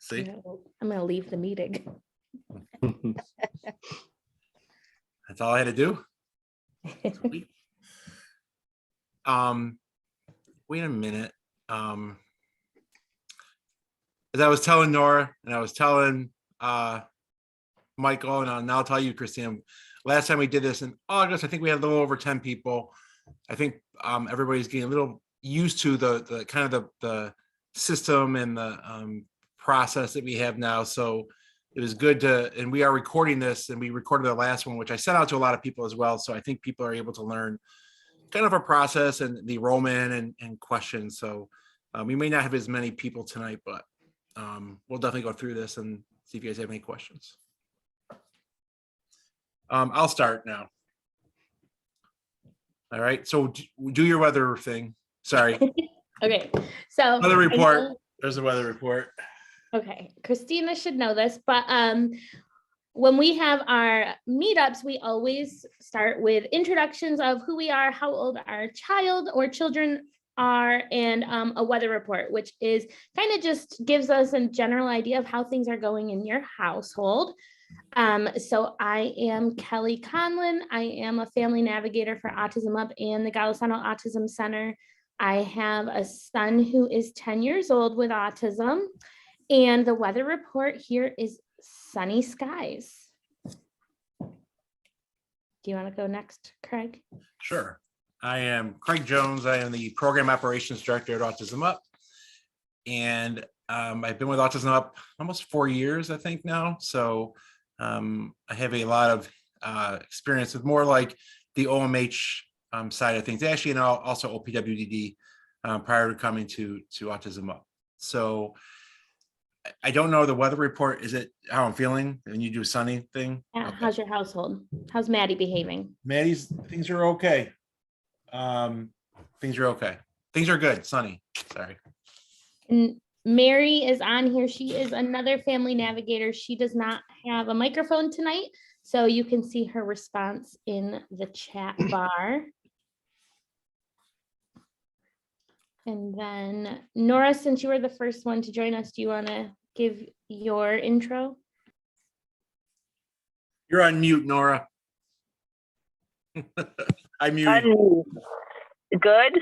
See, I'm gonna leave the meeting. that's all I had to do. Wait a minute. As I was telling Nora and I was telling Michael, and I'll tell you, Christina, last time we did this in August, I think we had a little over 10 people. I think everybody's getting a little used to the kind of the system and the process that we have now. So it was good to, and we are recording this, and we recorded the last one, which I sent out to a lot of people as well. So I think people are able to learn kind of a process and the enrollment and questions. So we may not have as many people tonight, but we'll definitely go through this and see if you guys have any questions. I'll start now. All right, so do your weather thing. Sorry. Okay, so Weather report. There's a weather report. Okay, Christina should know this, but when we have our meetups, we always start with introductions of who we are, how old our child or children are, and a weather report, which is kind of just gives us a general idea of how things are going in your household. So I am Kelly Conlin. I am a family navigator for Autism Up and the Golisano Autism Center. I have a son who is 10 years old with autism, and the weather report here is sunny skies. Do you want to go next, Craig? Sure. I am Craig Jones. I am the Program Operations Director at Autism Up. And I've been with Autism Up almost 4 years, I think now. So I have a lot of experience with more like the OMH side of things, actually, and also OPWDD prior to coming to Autism Up. So I don't know the weather report. Is it how I'm feeling when you do a sunny thing? Yeah, Okay. how's your household? How's Maddie behaving? Maddie's things are okay. Things are okay. Things are good. Sunny. Sorry. And Mary is on here. She is another family navigator. She does not have a microphone tonight, so you can see her response in the chat bar. And then Nora, since you were the first one to join us, do you want to give your intro? You're on mute, Nora. I'm muted. Good.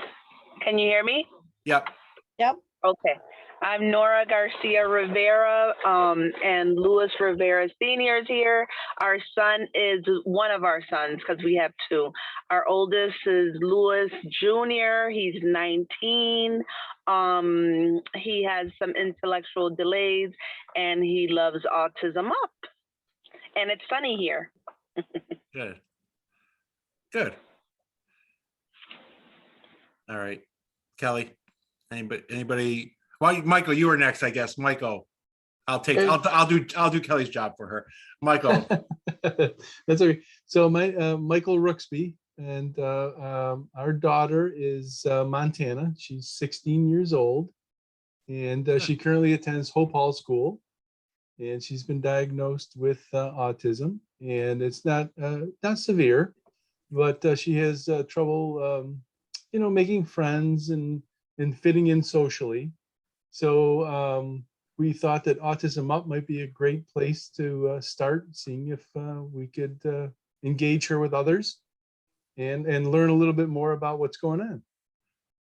Can you hear me? Yep. Yep. Okay. I'm Nora Garcia Rivera, and Luis Rivera Sr. is here. Our son is one of our sons, because we have two. Our oldest is Luis Jr. He's 19. He has some intellectual delays, and he loves Autism Up. And it's sunny here. Good. Good. All right. Kelly, anybody? Well, Michael, you were next, I guess. Michael, I'll do Kelly's job for her. Michael. That's okay. So Michael Rooksby, and our daughter is Montana. She's 16 years old, and she currently attends Hope Hall School, and she's been diagnosed with autism, and it's not severe, but she has trouble, making friends and fitting in socially. So we thought that Autism Up might be a great place to start, seeing if we could engage her with others and learn a little bit more about what's going on.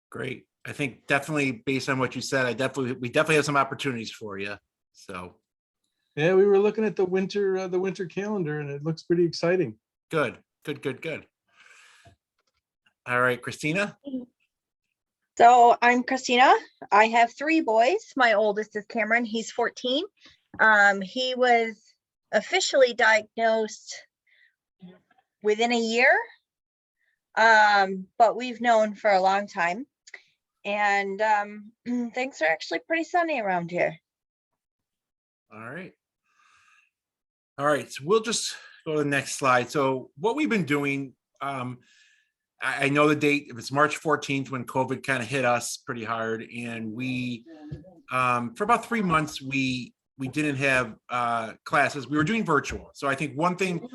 Great. I think definitely based on what you said, we definitely have some opportunities for you. So yeah, we were looking at the winter calendar, and it looks pretty exciting. Good. All right, Christina. So I'm Christina. I have 3 boys. My oldest is Cameron. He's 14. He was officially diagnosed within a year, but we've known for a long time. And things are actually pretty sunny around here. All right, so we'll just go to the next slide. So what we've been doing, I know the date, if it's March 14th when COVID kind of hit us pretty hard, and we, for about 3 months, we didn't have classes. We were doing virtual. So I think one thing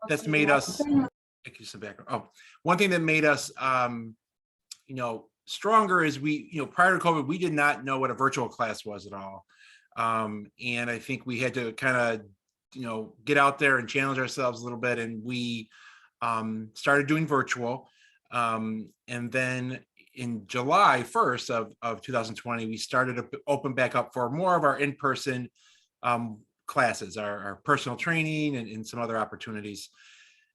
that's made us, one thing that made us, stronger is we, prior to COVID, we did not know what a virtual class was at all. And I think we had to kind of, get out there and challenge ourselves a little bit. And we started doing virtual. And then in July 1st of 2020, we started to open back up for more of our in-person classes, our personal training and some other opportunities.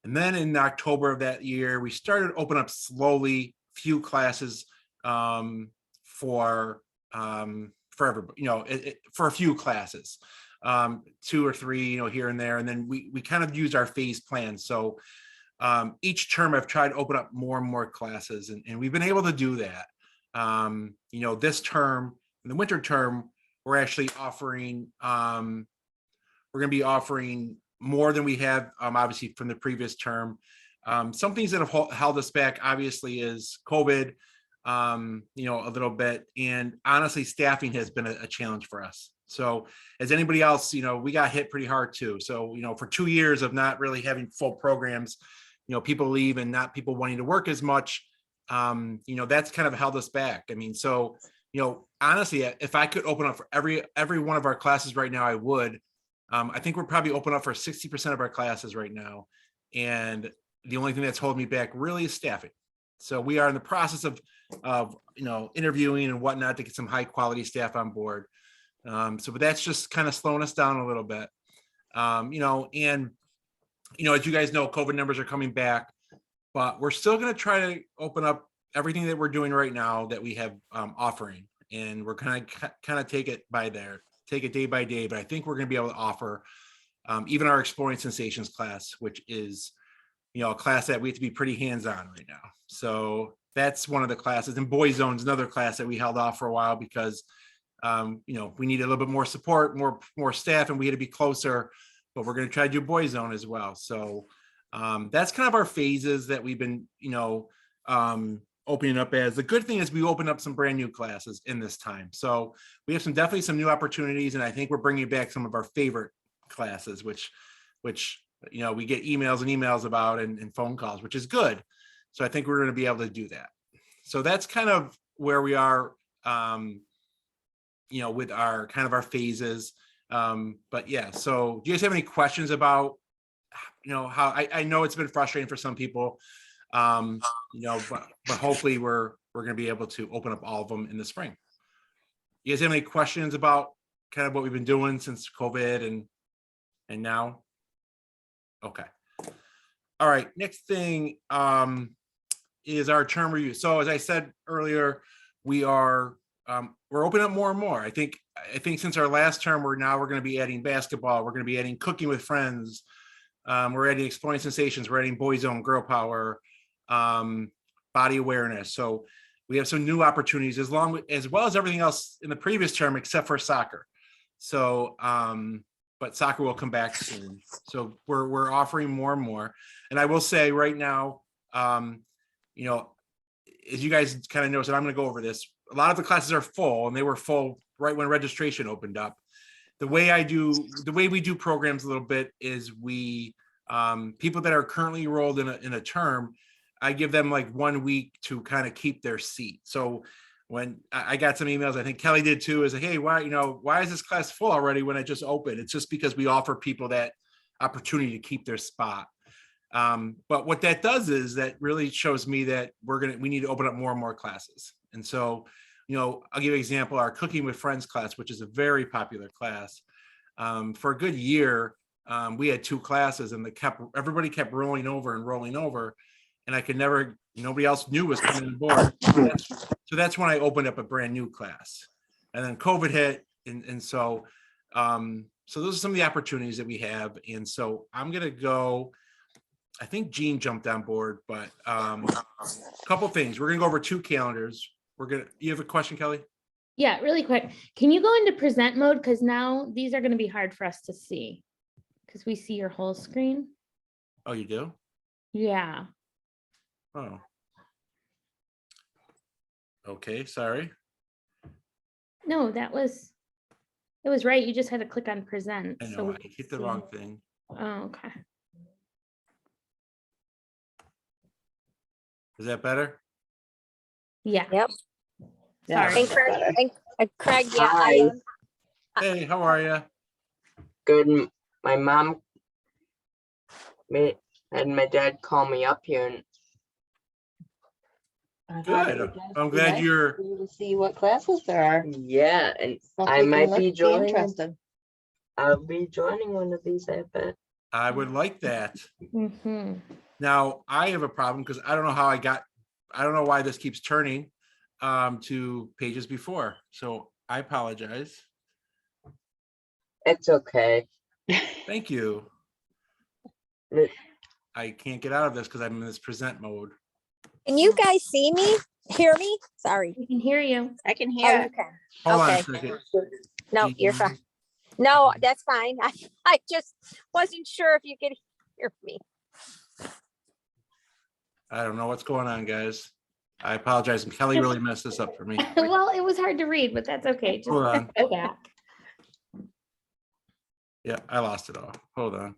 And then in October of that year, we started to open up slowly, few classes for everybody, for a few classes, 2 or 3, here and there. And then we kind of used our phase plan. So each term I've tried to open up more and more classes, and we've been able to do that. This term, in the winter term, we're actually offering, we're going to be offering more than we have, obviously, from the previous term. Some things that have held us back, obviously, is COVID, a little bit. And honestly, staffing has been a challenge for us. So as anybody else, we got hit pretty hard too. So, for 2 years of not really having full programs, people leave and not people wanting to work as much, that's kind of held us back. I mean, so, honestly, if I could open up for every one of our classes right now, I would. I think we're probably open up for 60% of our classes right now. And the only thing that's holding me back really is staffing. So we are in the process of interviewing and whatnot to get some high quality staff on board. But that's just kind of slowing us down a little bit. As you guys know, COVID numbers are coming back, but we're still going to try to open up everything that we're doing right now that we have offering. And we're going to kind of take it day by day, but I think we're going to be able to offer even our Exploring Sensations class, which is, a class that we have to be pretty hands-on right now. So that's one of the classes. And Boy Zone is another class that we held off for a while because, we needed a little bit more support, more staff, and we had to be closer, but we're going to try to do Boy Zone as well. So that's kind of our phases that we've been, opening up as. The good thing is we opened up some brand new classes in this time. So we have definitely some new opportunities, and I think we're bringing back some of our favorite classes, which we get emails and emails about and phone calls, which is good. So I think we're going to be able to do that. So that's kind of where we are, with our kind of our phases. But yeah, so do you guys have any questions about, how I know it's been frustrating for some people, but hopefully we're going to be able to open up all of them in the spring. You guys have any questions about kind of what we've been doing since COVID and now? Okay. All right. Next thing is our term review. So as I said earlier, we're opening up more and more. I think since our last term, we're going to be adding basketball. We're going to be adding cooking with friends. We're adding Exploring Sensations. We're adding Boy Zone, Girl Power, body awareness. So we have some new opportunities as well as everything else in the previous term, except for soccer. So, but soccer will come back soon. So we're offering more and more. And I will say right now, as you guys kind of noticed, and I'm going to go over this, a lot of the classes are full, and they were full right when registration opened up. The way we do programs a little bit is we, people that are currently enrolled in a term, I give them like 1 week to kind of keep their seat. So when I got some emails, I think Kelly did too, is like, hey, why is this class full already when it just opened? It's just because we offer people that opportunity to keep their spot. But what that does is that really shows me that we need to open up more and more classes. And so, I'll give you an example, our Cooking with Friends class, which is a very popular class. For a good year, we had 2 classes, and everybody kept rolling over. And nobody else knew was coming on board. So that's when I opened up a brand new class. And then COVID hit. And so those are some of the opportunities that we have. And so I'm going to go, I think Jean jumped on board, but a couple things. We're going to go over 2 calendars. You have a question, Kelly? Yeah, really quick. Can you go into present mode? Because now these are going to be hard for us to see because we see your whole screen. Oh, you do? Yeah. Oh. Okay, sorry. No, it was right. You just had to click on present. I know, so I hit the wrong thing. Oh, okay. Is that better? Yeah. Yep. Sorry. And Craig, yeah, Hi. Hey, how are you? Good. My mom and my dad call me up here, and I thought it Good. would just I'm be glad nice you're. for you to see what classes there are. yeah, and So I people might look- be joining. interested. I'll be joining one of these, I bet. I would like that. Mhm. Now, I have a problem because I don't know how I don't know why this keeps turning to pages before. So I apologize. It's okay. Thank you. It- I can't get out of this because I'm in this present mode. Can you guys see me? Hear me? Sorry. We can hear you. I can Oh, hear. you can. Hold on a Okay. second. No, you're fine. No, that's fine. I just wasn't sure if you could hear me. I don't know what's going on, guys. I apologize. Kelly really messed this up for me. Well, it was hard to read, but that's okay. Just Hold on. go back. Yeah, I lost it all. Hold on.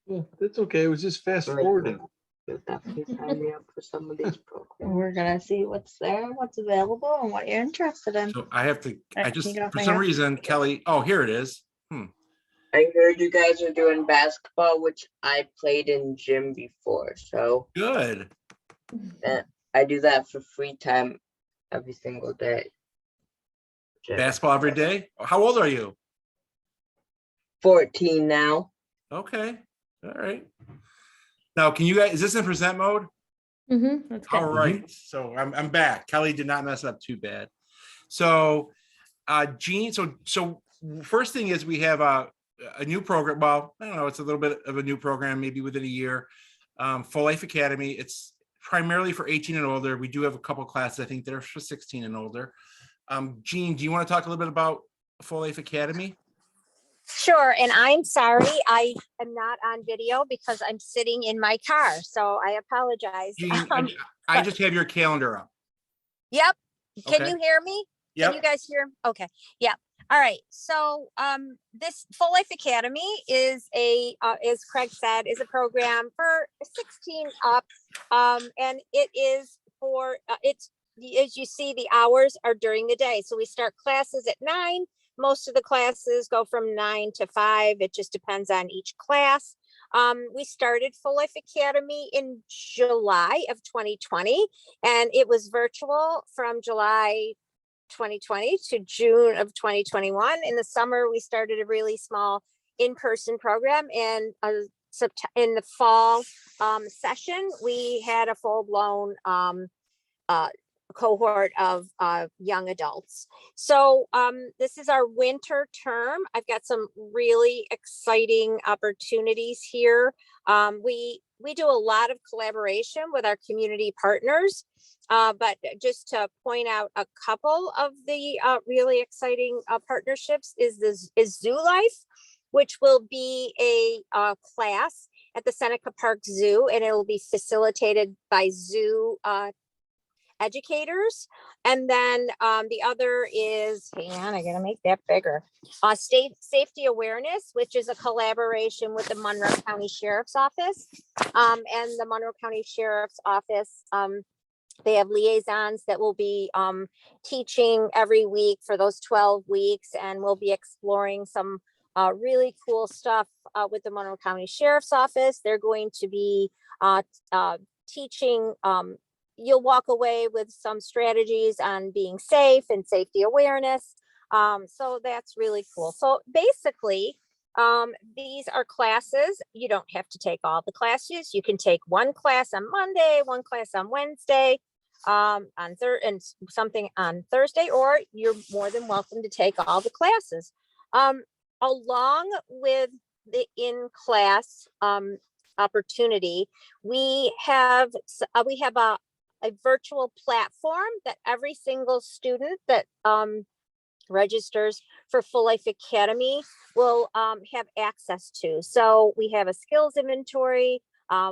Well, that's okay. It was just fast Like, forwarding. You'll definitely sign me up for some of these programs. We're gonna see what's there, what's available, and what you're interested in. So I have to, I Can just, you get off for my some hair? reason, Kelly, oh, here it is. I heard you guys are doing basketball, which I played in gym before, so Good. I do that for free time every single day. Gym. Basketball every day. How old are you? 14 now. Okay. All right. Now, can you guys, is this in present mode? That's All good. right. So I'm back. Kelly did not mess it up too bad. So Jean, so first thing is we have a new program. Well, I don't know, it's a little bit of a new program, maybe within a year. Full Life Academy. It's primarily for 18 and older. We do have a couple classes, I think that are for 16 and older. Jean, do you want to talk a little bit about Full Life Academy? Sure. And I'm sorry, I am not on video because I'm sitting in my car. So I apologize. Jean, I just have your calendar up. Yep. Can Okay. you hear me? Can you Yep. guys hear? Okay. Yeah. All right. So this Full Life Academy is as Craig said, is a program for 16 up. And it is for it's as you see, the hours are during the day. So we start classes at 9. Most of the classes go from 9 to 5. It just depends on each class. We started Full Life Academy in July of 2020, and it was virtual from July 2020 to June of 2021. In the summer, we started a really small in-person program, and in the fall session, we had a full-blown cohort of young adults. So this is our winter term. I've got some really exciting opportunities here. We do a lot of collaboration with our community partners, but just to point out a couple of the really exciting partnerships is Zoo Life, which will be a class at the Seneca Park Zoo, and it will be facilitated by zoo educators. And then the other is, hang on, I gotta make that bigger. State safety awareness, which is a collaboration with the Monroe County Sheriff's Office. And the Monroe County Sheriff's Office, they have liaisons that will be teaching every week for those 12 weeks, and we'll be exploring some really cool stuff with the Monroe County Sheriff's Office. They're going to be teaching, you'll walk away with some strategies on being safe and safety awareness. So that's really cool. So basically, these are classes. You don't have to take all the classes. You can take one class on Monday, one class on Wednesday, and something on Thursday, or you're more than welcome to take all the classes. Along with the in-class opportunity, we have a virtual platform that every single student that registers for Full Life Academy will have access to. So we have a skills inventory.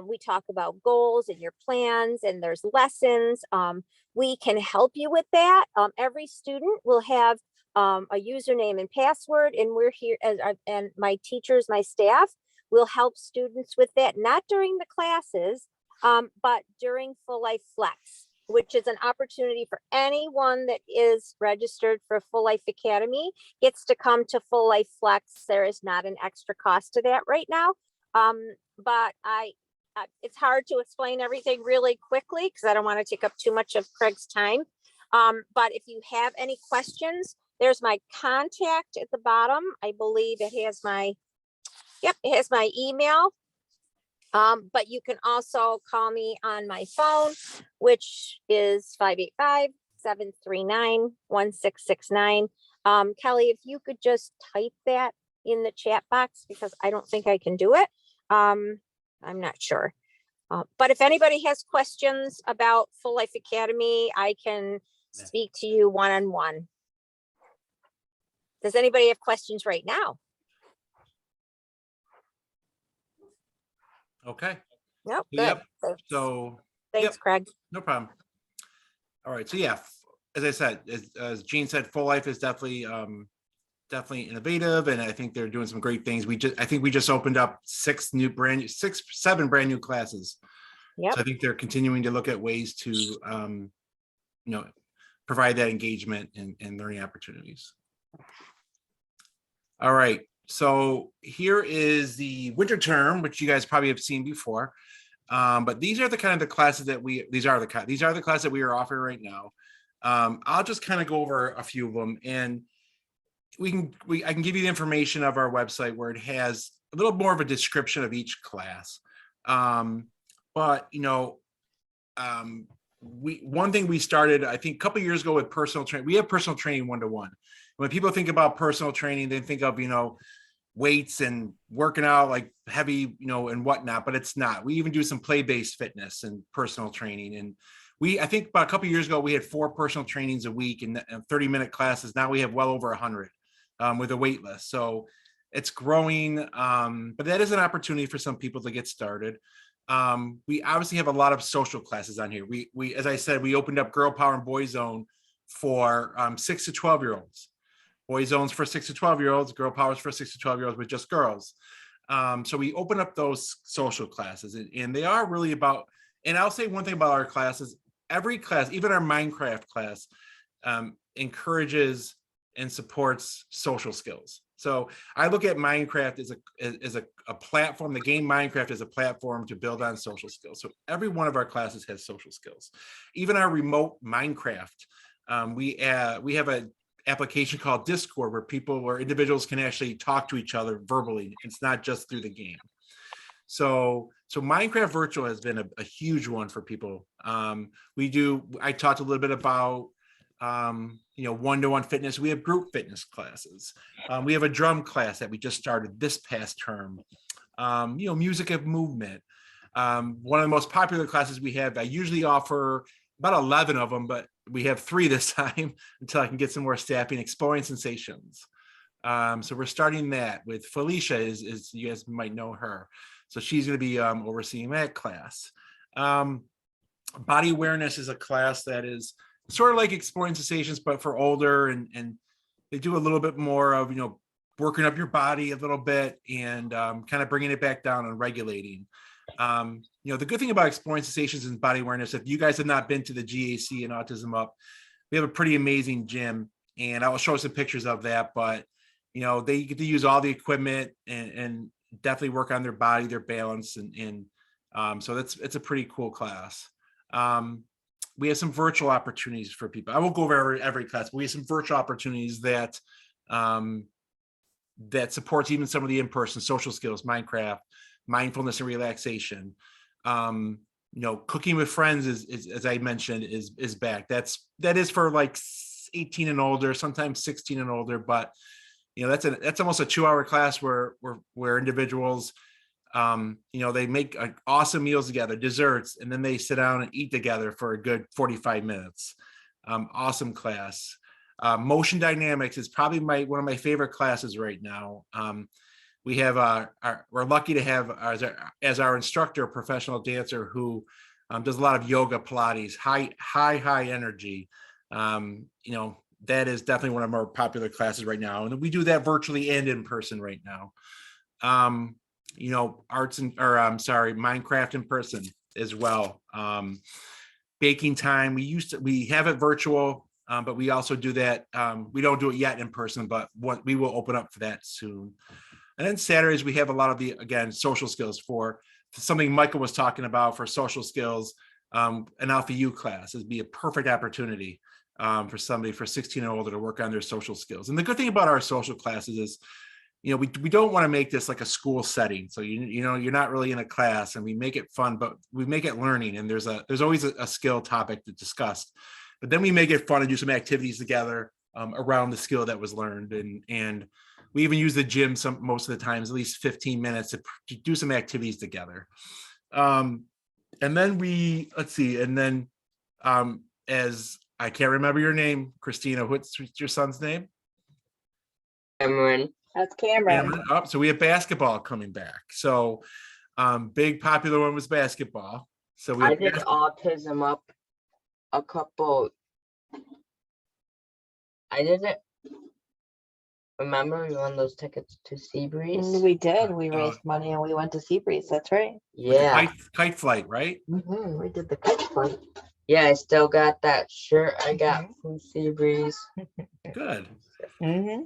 We talk about goals and your plans, and there's lessons. We can help you with that. Every student will have a username and password, and we're here and my teachers, my staff will help students with that, not during the classes, but during Full Life Flex. which is an opportunity for anyone that is registered for Full Life Academy gets to come to Full Life Flex. There is not an extra cost to that right now. But it's hard to explain everything really quickly because I don't want to take up too much of Craig's time. But if you have any questions, there's my contact at the bottom. I believe it has my, it has my email. But you can also call me on my phone, which is 585-739-1669. Kelly, if you could just type that in the chat box, because I don't think I can do it. I'm not sure. But if anybody has questions about Full Life Academy, I can speak to you one-on-one. Does anybody have questions right now? Okay. Nope. Yep. Good. So Thanks, yep. Craig. No problem. All right. So yeah, as I said, as Jean said, Full Life is definitely innovative, and I think they're doing some great things. I think we just opened up 7 brand new classes. Yep. So I think they're continuing to look at ways to provide that engagement and learning opportunities. All right. So here is the winter term, which you guys probably have seen before. But these are the kind of the classes that these are the classes that we are offering right now. I'll just kind of go over a few of them, and I can give you the information of our website where it has a little more of a description of each class. But one thing we started, I think a couple of years ago with personal training, we have personal training 1-to-1. When people think about personal training, they think of, weights and working out like heavy, and whatnot, but it's not. We even do some play-based fitness and personal training. And I think about a couple of years ago, we had 4 personal trainings a week and 30-minute classes. Now we have well over 100 with a wait list. So it's growing, but that is an opportunity for some people to get started. We obviously have a lot of social classes on here. We, as I said, we opened up Girl Power and Boy Zone for 6 to 12-year-olds. Boy Zones for 6 to 12-year-olds, Girl Powers for 6 to 12-year-olds with just girls. So we open up those social classes, and they are really about, and I'll say one thing about our classes, every class, even our Minecraft class, encourages and supports social skills. So I look at Minecraft as a platform. The game Minecraft is a platform to build on social skills. So every one of our classes has social skills. Even our remote Minecraft, we have an application called Discord where individuals can actually talk to each other verbally. It's not just through the game. So Minecraft Virtual has been a huge one for people. I talked a little bit about 1-to-1 fitness. We have group fitness classes. We have a drum class that we just started this past term. Music of movement. One of the most popular classes we have, I usually offer about 11 of them, but we have 3 this time until I can get some more staffing. Exploring sensations. So we're starting that with Felicia, is you guys might know her. So she's going to be overseeing that class. Body awareness is a class that is sort of like Exploring sensations, but for older, and they do a little bit more of, working up your body a little bit and kind of bringing it back down and regulating. The good thing about Exploring sensations and body awareness, if you guys have not been to the GAC and Autism Up, we have a pretty amazing gym, and I will show some pictures of that, but they get to use all the equipment and definitely work on their body, their balance, and so it's a pretty cool class. We have some virtual opportunities for people. I won't go over every class, but we have some virtual opportunities that supports even some of the in-person social skills, Minecraft, mindfulness and relaxation. Cooking with friends is, as I mentioned, is back. That is for like 18 and older, sometimes 16 and older, but that's almost a 2-hour class where individuals they make awesome meals together, desserts, and then they sit down and eat together for a good 45 minutes. Awesome class. Motion dynamics is probably one of my favorite classes right now. We have we're lucky to have as our instructor, a professional dancer who does a lot of yoga, Pilates, high energy. That is definitely one of our popular classes right now, and we do that virtually and in person right now. Minecraft in person as well. baking time. We have it virtual, but we also do that. We don't do it yet in person, but we will open up for that soon. And then Saturdays, we have a lot of again, social skills for something Michael was talking about for social skills. An Alpha U class would be a perfect opportunity for somebody for 16 and older to work on their social skills. And the good thing about our social classes is, we don't want to make this like a school setting. So, you're not really in a class, and we make it fun, but we make it learning. And there's always a skill topic to discuss, but then we make it fun and do some activities together around the skill that was learned. And we even use the gym most of the times, at least 15 minutes to do some activities together. And then let's see. And then as I can't remember your name, Christina, what's your son's name? Cameron. That's Cameron. Oh, so we have basketball coming back. So big popular one was basketball. So we I have did autism up a couple. I didn't remember we won those tickets to Seabreeze. We did. We raised money and we went to Seabreeze. That's right. Yeah, kite flight, right? we did the kite flight. Yeah, I still got that shirt I got from Seabreeze. Good. Mm-hmm.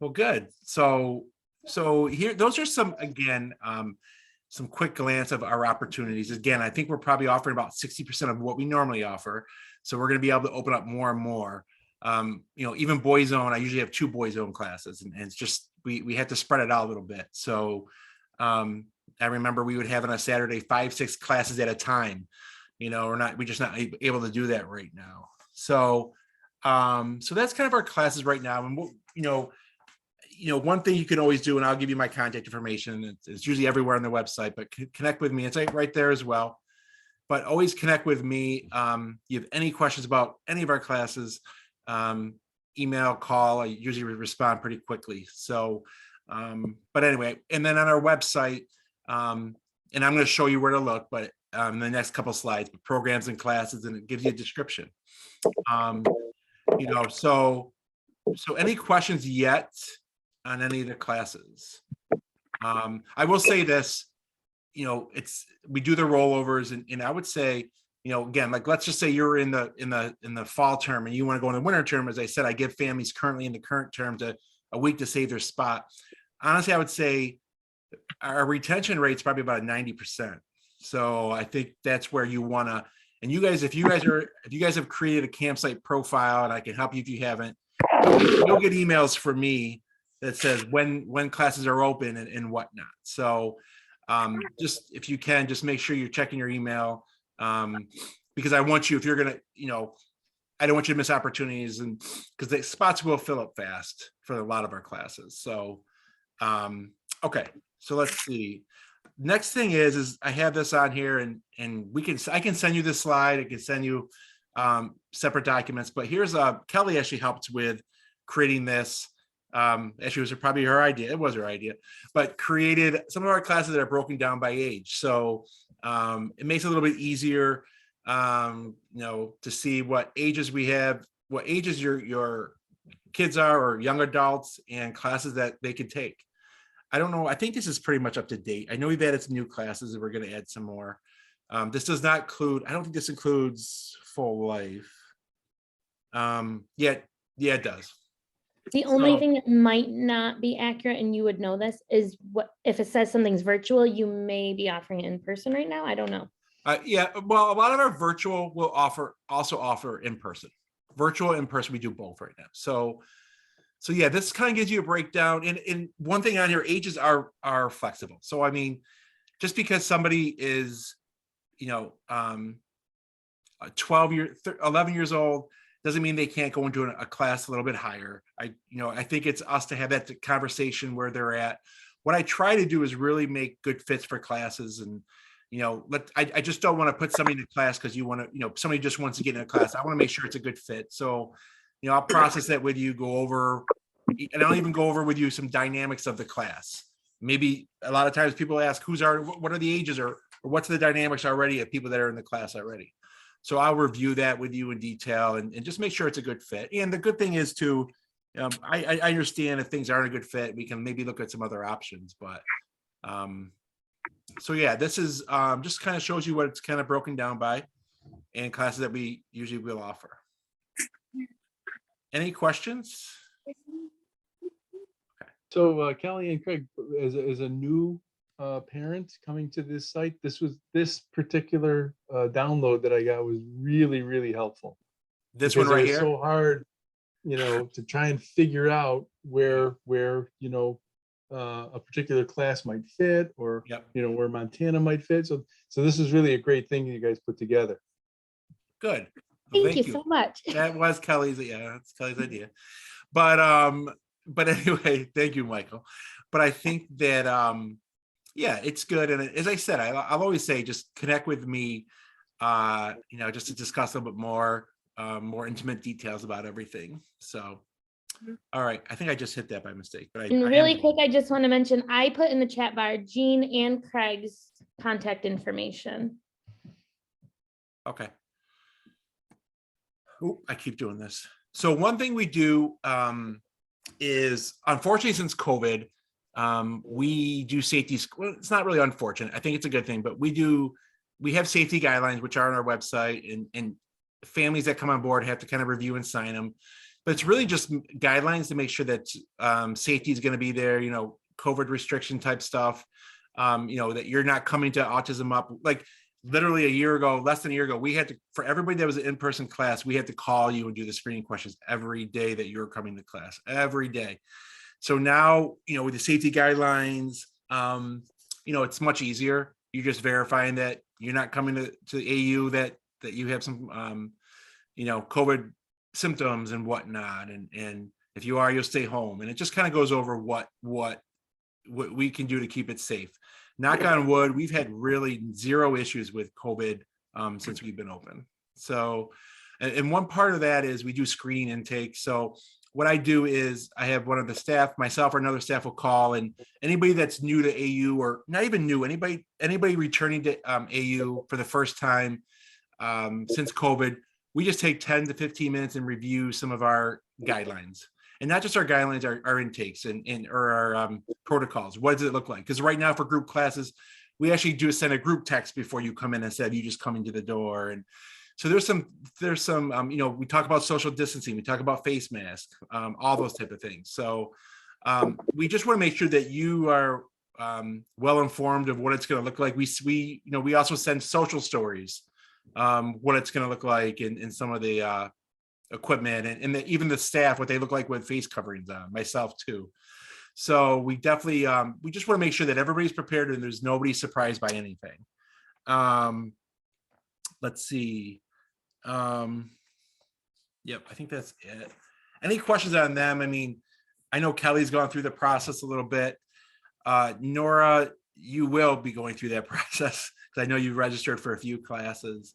Well, good. So here, those are some, again, some quick glance of our opportunities. Again, I think we're probably offering about 60% of what we normally offer. So we're going to be able to open up more and more. Even Boy Zone, I usually have 2 Boy Zone classes, and it's just, we had to spread it out a little bit. So I remember we would have on a Saturday 5-6 classes at a time. We're just not able to do that right now. So that's kind of our classes right now. And one thing you can always do, and I'll give you my contact information. It's usually everywhere on the website, but connect with me. It's right there as well. But always connect with me. You have any questions about any of our classes, email, call. I usually respond pretty quickly. So, but anyway, and then on our website, and I'm going to show you where to look, but in the next couple of slides, programs and classes, and it gives you a description. So any questions yet on any of the classes? I will say this, we do the rollovers, and I would say, again, like, let's just say you're in the fall term and you want to go in the winter term. As I said, I give families currently in the current term a week to save their spot. Honestly, I would say our retention rate is probably about 90%. So I think that's where you want to, and you guys, if you guys have created a campsite profile, and I can help you if you haven't, you'll get emails from me that says when classes are open and whatnot. So just, if you can, just make sure you're checking your email, because I want you, if you're going to, I don't want you to miss opportunities, and because the spots will fill up fast for a lot of our classes. So, okay. So let's see. Next thing is I have this on here, and I can send you this slide. I can send you separate documents, but here's Kelly actually helped with creating this. Actually, it was probably her idea. It was her idea, but created some of our classes that are broken down by age. So it makes it a little bit easier, to see what ages we have, what ages your kids are, or young adults, and classes that they can take. I don't know. I think this is pretty much up to date. I know we've added some new classes, and we're going to add some more. This does not include, I don't think this includes full life. Yeah, it does. The only thing that might not be accurate, and you would know this, is what if it says something's virtual, you may be offering it in person right now. I don't know. Yeah, well, a lot of our virtual will also offer in person. Virtual, in person, we do both right now. So yeah, this kind of gives you a breakdown. And one thing on here, ages are flexible. So I mean, just because somebody is, 11 years old, doesn't mean they can't go into a class a little bit higher. I think it's us to have that conversation where they're at. What I try to do is really make good fits for classes, and I just don't want to put somebody in a class because you want to, somebody just wants to get in a class. I want to make sure it's a good fit. So, I'll process that with you, go over, and I'll even go over with you some dynamics of the class. Maybe a lot of times people ask what are the ages, or what's the dynamics already of people that are in the class already. So I'll review that with you in detail and just make sure it's a good fit. And the good thing is too, I understand if things aren't a good fit, we can maybe look at some other options, but so yeah, this is just kind of shows you what it's kind of broken down by. and classes that we usually will offer. Any questions? So Kelly and Craig, as a new parent coming to this site, this particular download that I got was really, really helpful. This Because one right it was here? so hard, to try and figure out where a particular class might fit, or Yep. where Montana might fit. So this is really a great thing you guys put together. Good. Well, Thank you so much. That was Kelly's, that's Kelly's idea. But anyway, thank you, Michael. But I think that yeah, it's good. And as I said, I'll always say, just connect with me, just to discuss a little bit more intimate details about everything. So, all right, I think I just hit that by mistake. But And really quick, I just want to mention, I put in the chat bar Jean and Craig's contact information. Okay. Oop, I keep doing this. So one thing we do is, unfortunately, since COVID, we do safety. Well, it's not really unfortunate. I think it's a good thing, but we have safety guidelines, which are on our website, and families that come on board have to kind of review and sign them. But it's really just guidelines to make sure that safety is going to be there, COVID restriction type stuff, that you're not coming to Autism Up. Like literally less than a year ago, we had to, for everybody that was an in-person class, we had to call you and do the screening questions every day that you were coming to class, every day. So now, with the safety guidelines, it's much easier. You're just verifying that you're not coming to the AU, that you have some, COVID symptoms and whatnot. And if you are, you'll stay home. And it just kind of goes over what we can do to keep it safe. Knock on wood, we've had really zero issues with COVID since we've been open. So, and one part of that is we do screening intake. So what I do is I have one of the staff, myself or another staff will call, and anybody that's new to AU, or not even new, anybody returning to AU for the first time since COVID, we just take 10 to 15 minutes and review some of our guidelines. And not just our guidelines, our intakes or our protocols. What does it look like? Because right now for group classes, we actually do send a group text before you come in instead of you just coming to the door. And so there's some we talk about social distancing, we talk about face masks, all those type of things. So we just want to make sure that you are well informed of what it's going to look like. We also send social stories, what it's going to look like in some of the equipment and even the staff, what they look like with face coverings on, myself too. So we definitely we just want to make sure that everybody's prepared and there's nobody surprised by anything. Let's see. Yep, I think that's it. Any questions on them? I mean, I know Kelly's gone through the process a little bit. Nora, you will be going through that process because I know you registered for a few classes.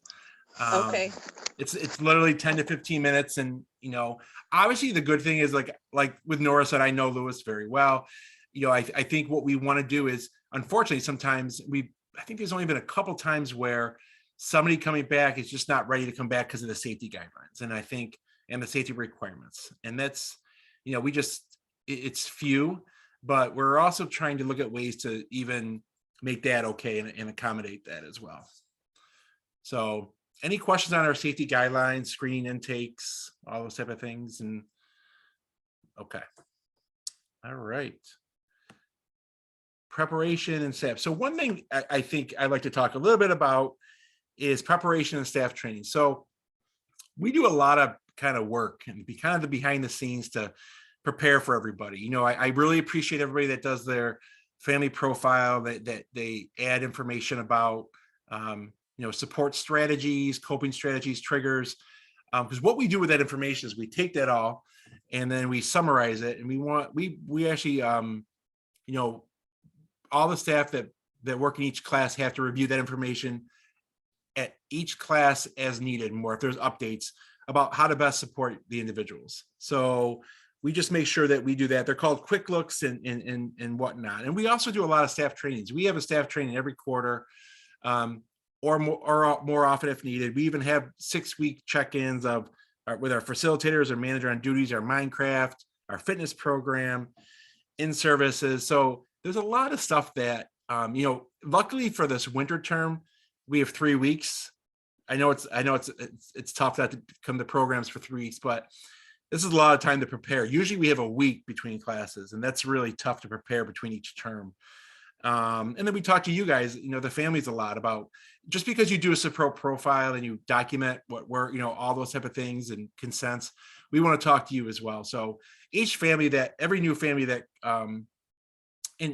Okay. It's literally 10 to 15 minutes. And, obviously the good thing is like with Nora said, I know Lewis very well. I think what we want to do is, unfortunately, sometimes I think there's only been a couple times where somebody coming back is just not ready to come back because of the safety guidelines. And I think, and the safety requirements. And that's, it's few, but we're also trying to look at ways to even make that okay and accommodate that as well. So any questions on our safety guidelines, screening intakes, all those type of things? And okay. All right. Preparation and staff. So one thing I think I'd like to talk a little bit about is preparation and staff training. So we do a lot of kind of work and be kind of the behind the scenes to prepare for everybody. I really appreciate everybody that does their family profile, that they add information about, support strategies, coping strategies, triggers. Because what we do with that information is we take that all and then we summarize it, and we actually, all the staff that work in each class have to review that information at each class as needed, more if there's updates about how to best support the individuals. So we just make sure that we do that. They're called quick looks and whatnot. And we also do a lot of staff trainings. We have a staff training every quarter, or more often if needed. We even have 6-week check-ins with our facilitators, our manager on duties, our Minecraft, our fitness program, in services. So there's a lot of stuff that, luckily for this winter term, we have 3 weeks I know it's tough not to come to programs for 3 weeks, but this is a lot of time to prepare. Usually we have a week between classes, and that's really tough to prepare between each term. And then we talk to you guys, the families a lot about, just because you do a support profile and you document what we're, all those type of things and consents, we want to talk to you as well. So every new family that, and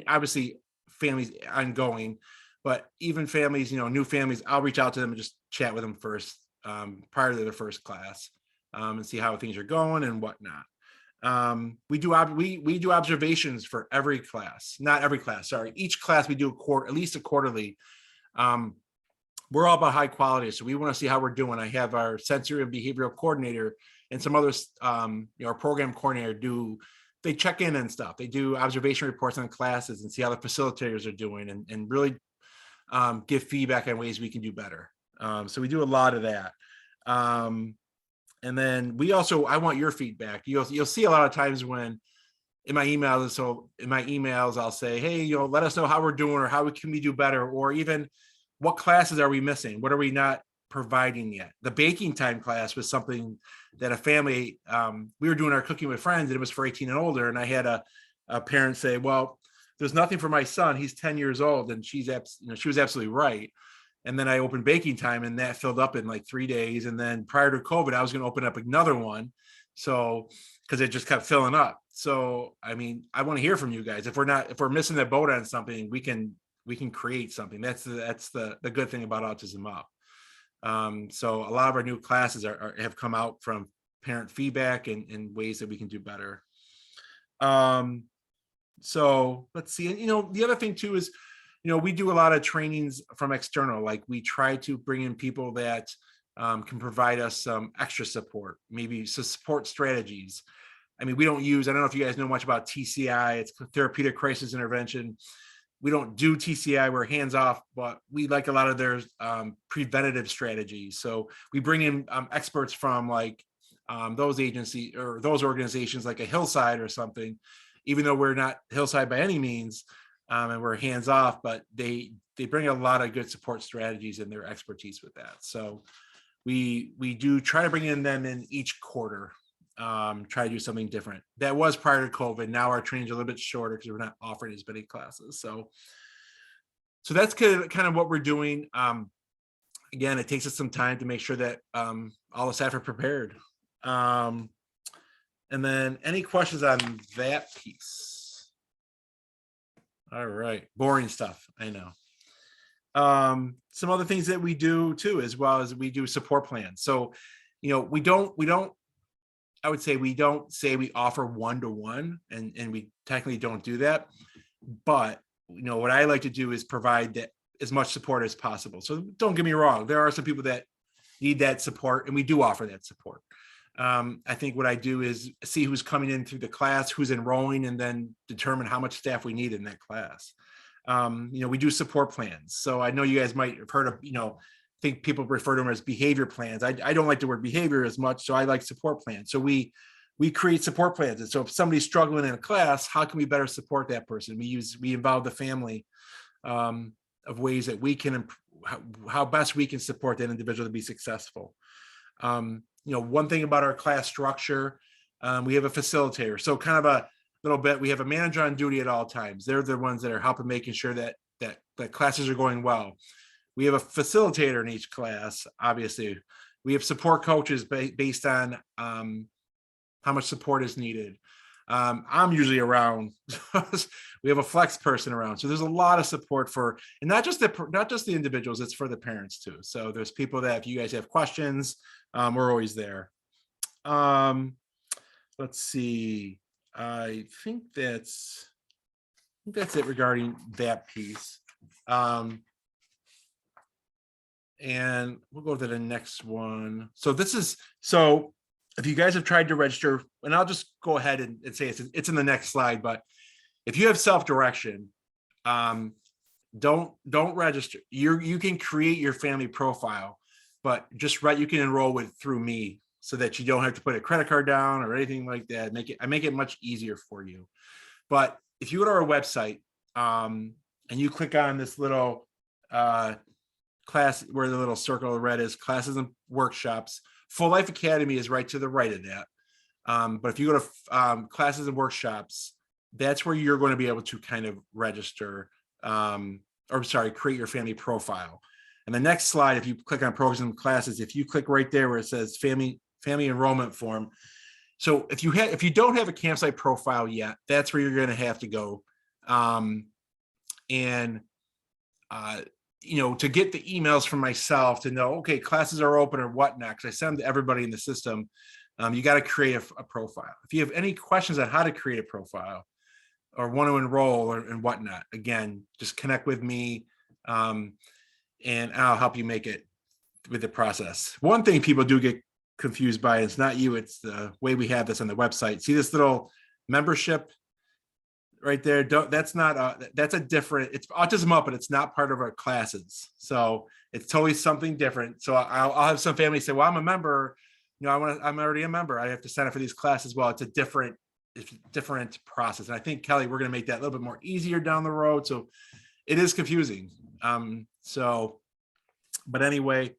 obviously families ongoing, but even families, new families, I'll reach out to them and just chat with them first, prior to their first class, and see how things are going and whatnot. We do observations for every class, not every class, sorry. Each class we do at least a quarterly. We're all about high quality, so we want to see how we're doing. I have our sensory and behavioral coordinator and some others, our program coordinator they check in and stuff. They do observation reports on classes and see how the facilitators are doing, and really give feedback on ways we can do better. So we do a lot of that. And then I want your feedback. You'll see a lot of times when in my emails, I'll say, hey, let us know how we're doing or how can we do better, or even what classes are we missing? What are we not providing yet? The baking time class was something that a family, we were doing our cooking with friends, and it was for 18 and older. And I had a parent say, well, there's nothing for my son. He's 10 years old. And she was absolutely right. And then I opened baking time, and that filled up in like 3 days. And then prior to COVID, I was going to open up another one. So, because it just kept filling up. So, I mean, I want to hear from you guys. If we're missing the boat on something, we can create something. That's the good thing about Autism Up. So a lot of our new classes have come out from parent feedback and ways that we can do better. So let's see. And, the other thing too is, we do a lot of trainings from external. Like, we try to bring in people that can provide us some extra support, maybe some support strategies. I mean, I don't know if you guys know much about TCI. It's therapeutic crisis intervention. We don't do TCI, we're hands off, but we like a lot of their preventative strategies. So we bring in experts from like those agencies or those organizations, like a Hillside or something, even though we're not Hillside by any means, and we're hands off, but they bring a lot of good support strategies and their expertise with that. So we do try to bring in them in each quarter. Try to do something different. That was prior to COVID. Now our trainings are a little bit shorter because we're not offering as many classes. So that's kind of what we're doing. Again, it takes us some time to make sure that all the staff are prepared. And then any questions on that piece? All right, boring stuff, I know. Some other things that we do too, as well as we do support plans. So, I would say we don't say we offer one-to-one, and we technically don't do that. But, what I like to do is provide as much support as possible. So don't get me wrong. There are some people that need that support, and we do offer that support. I think what I do is see who's coming in through the class, who's enrolling, and then determine how much staff we need in that class. We do support plans. So I know you guys might have heard of, I think people refer to them as behavior plans. I don't like the word behavior as much, so I like support plans. So we create support plans. And so if somebody's struggling in a class, how can we better support that person? We involve the family of ways that we can, how best we can support that individual to be successful. One thing about our class structure, we have a facilitator. So kind of a little bit, we have a manager on duty at all times. They're the ones that are helping making sure that classes are going well. We have a facilitator in each class, obviously. We have support coaches based on how much support is needed. I'm usually around. We have a flex person around. So there's a lot of support and not just the individuals, it's for the parents too. So there's people that if you guys have questions, we're always there. Let's see. I think that's it regarding that piece. And we'll go to the next one. So if you guys have tried to register, and I'll just go ahead and say it's in the next slide, but if you have self-direction, don't register. You can create your family profile, but you can enroll through me so that you don't have to put a credit card down or anything like that. I make it much easier for you. But if you go to our website and you click on this little class, where the little circle of red is, classes and workshops. Full Life Academy is right to the right of that. But if you go to classes and workshops, that's where you're going to be able to kind of register, create your family profile. And the next slide, if you click on programs and classes, if you click right there where it says family enrollment form. So if you don't have a campsite profile yet, that's where you're going to have to go. To get the emails from myself to know, okay, classes are open or whatnot, because I send them to everybody in the system. You got to create a profile. If you have any questions on how to create a profile or want to enroll and whatnot, again, just connect with me, and I'll help you make it with the process. One thing people do get confused by, it's not you, it's the way we have this on the website. See this little membership right there? That's a different, it's Autism Up, but it's not part of our classes. So it's totally something different. So I'll have some families say, well, I'm a member, I'm already a member, I have to sign up for these classes. Well, it's a different process. And I think, Kelly, we're going to make that a little bit more easier down the road. So it is confusing. But anyway,